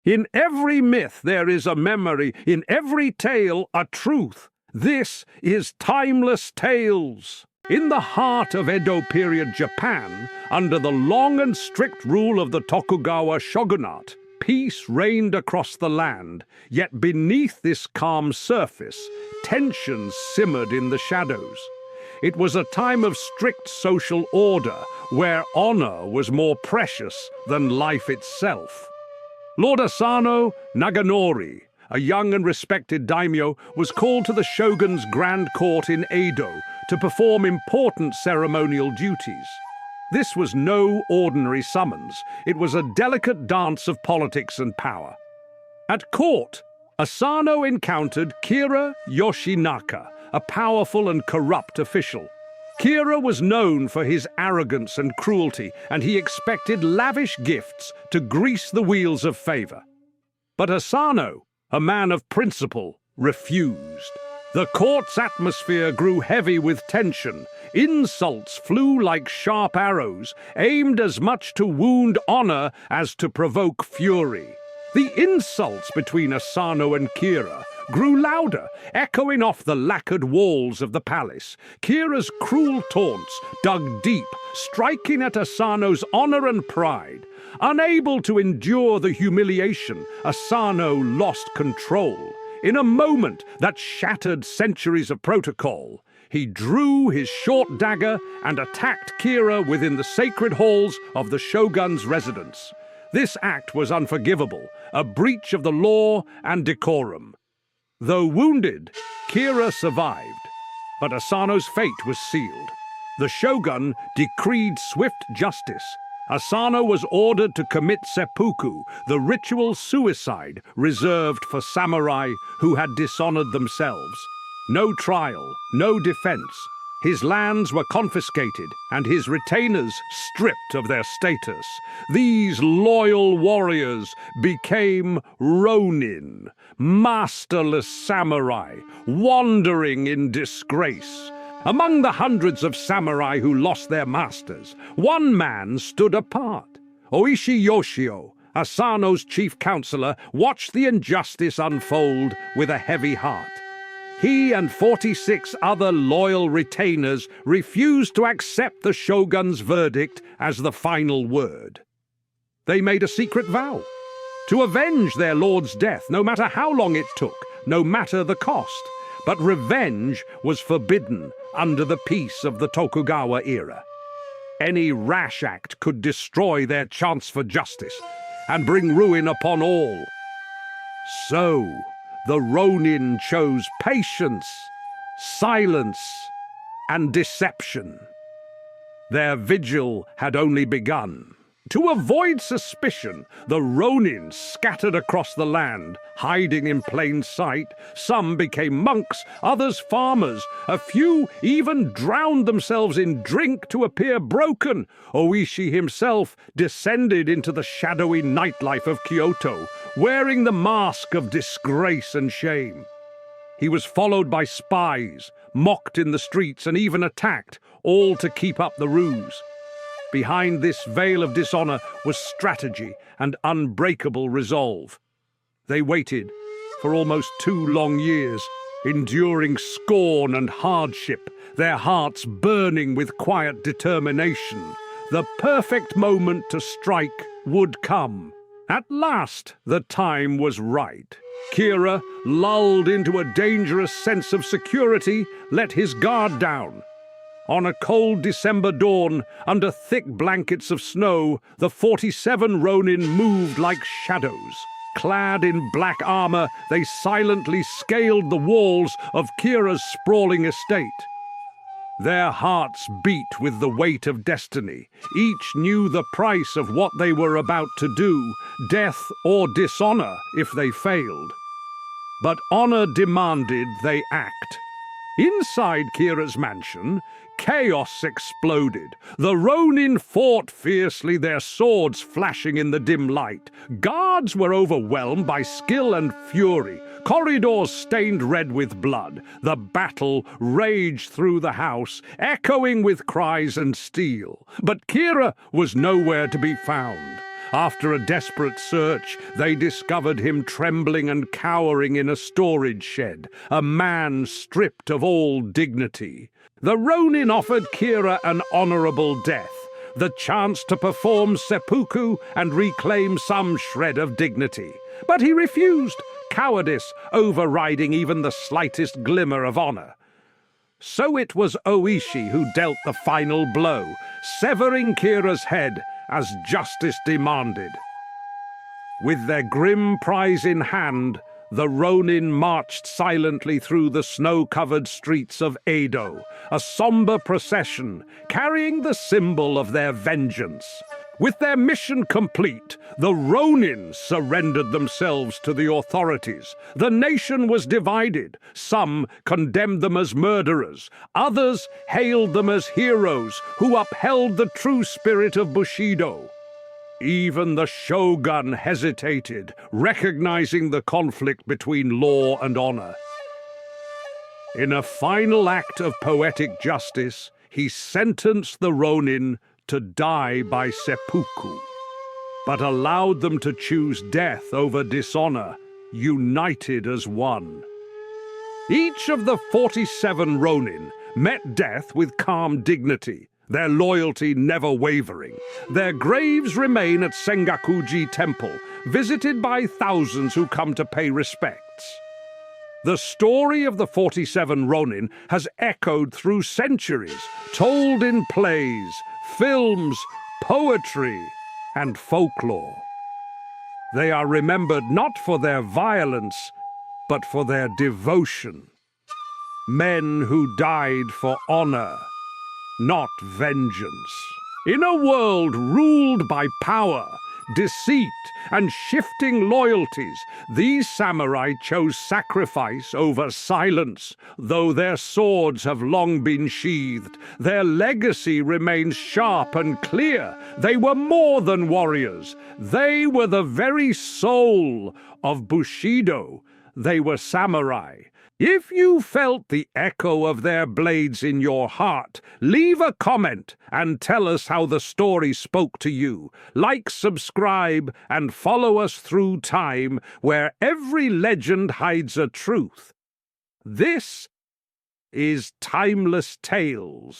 In every myth there is a memory, in every tale a truth. This is Timeless Tales. In the heart of Edo period Japan, under the long and strict rule of the Tokugawa Shogunate, peace reigned across the land, yet beneath this calm surface, tensions simmered in the shadows. It was a time of strict social order, where honor was more precious than life itself. Lord Asano Naganori, a young and respected daimyo, was called to the shogun's grand court in Edo to perform important ceremonial duties. This was no ordinary summons. It was a delicate dance of politics and power. At court, Asano encountered Kira Yoshinaka, a powerful and corrupt official. Kira was known for his arrogance and cruelty, and he expected lavish gifts to grease the wheels of favor. But Asano, a man of principle, refused. The court's atmosphere grew heavy with tension. Insults flew like sharp arrows, aimed as much to wound honor as to provoke fury. The insults between Asano and Kira grew louder, echoing off the lacquered walls of the palace. Kira's cruel taunts dug deep, striking at Asano's honor and pride. Unable to endure the humiliation, Asano lost control. In a moment that shattered centuries of protocol, he drew his short dagger and attacked Kira within the sacred halls of the shogun's residence. This act was unforgivable, a breach of the law and decorum. Though wounded, Kira survived, but Asano's fate was sealed. The shogun decreed swift justice. Asano was ordered to commit seppuku, the ritual suicide reserved for samurai who had dishonored themselves. No trial, no defense. His lands were confiscated and his retainers stripped of their status. These loyal warriors became Ronin, masterless samurai, wandering in disgrace. Among the hundreds of samurai who lost their masters, one man stood apart. Oishi Yoshio, Asano's chief counselor, watched the injustice unfold with a heavy heart. He and 46 other loyal retainers refused to accept the shogun's verdict as the final word. They made a secret vow to avenge their lord's death, no matter how long it took, no matter the cost. But revenge was forbidden under the peace of the Tokugawa era. Any rash act could destroy their chance for justice and bring ruin upon all. So, the Ronin chose patience, silence, and deception. Their vigil had only begun. To avoid suspicion, the Ronin scattered across the land, hiding in plain sight. Some became monks, others farmers. A few even drowned themselves in drink to appear broken. Oishi himself descended into the shadowy nightlife of Kyoto, wearing the mask of disgrace and shame. He was followed by spies, mocked in the streets, and even attacked, all to keep up the ruse. Behind this veil of dishonor was strategy and unbreakable resolve. They waited for almost 2 long years, enduring scorn and hardship, their hearts burning with quiet determination. The perfect moment to strike would come. At last, the time was right. Kira, lulled into a dangerous sense of security, let his guard down. On a cold December dawn, under thick blankets of snow, the 47 Ronin moved like shadows. Clad in black armor, they silently scaled the walls of Kira's sprawling estate. Their hearts beat with the weight of destiny. Each knew the price of what they were about to do, death or dishonor if they failed. But honor demanded they act. Inside Kira's mansion, chaos exploded. The Ronin fought fiercely, their swords flashing in the dim light. Guards were overwhelmed by skill and fury. Corridors stained red with blood. The battle raged through the house, echoing with cries and steel. But Kira was nowhere to be found. After a desperate search, they discovered him trembling and cowering in a storage shed, a man stripped of all dignity. The Ronin offered Kira an honorable death, the chance to perform seppuku and reclaim some shred of dignity. But he refused, cowardice overriding even the slightest glimmer of honor. So it was Oishi who dealt the final blow, severing Kira's head as justice demanded. With their grim prize in hand, the Ronin marched silently through the snow-covered streets of Edo, a somber procession carrying the symbol of their vengeance. With their mission complete, the Ronin surrendered themselves to the authorities. The nation was divided. Some condemned them as murderers. Others hailed them as heroes who upheld the true spirit of bushido. Even the shogun hesitated, recognizing the conflict between law and honor. In a final act of poetic justice, he sentenced the Ronin to die by seppuku, but allowed them to choose death over dishonor, united as one. Each of the 47 Ronin met death with calm dignity, their loyalty never wavering. Their graves remain at Sengaku-ji Temple, visited by thousands who come to pay respects. The story of the 47 Ronin has echoed through centuries, told in plays, films, poetry, and folklore. They are remembered not for their violence, but for their devotion. Men who died for honor, not vengeance. In a world ruled by power, deceit, and shifting loyalties, these samurai chose sacrifice over silence. Though their swords have long been sheathed, their legacy remains sharp and clear. They were more than warriors. They were the very soul of bushido. They were samurai. If you felt the echo of their blades in your heart, leave a comment and tell us how the story spoke to you. Like, subscribe, and follow us through time, where every legend hides a truth. This is Timeless Tales.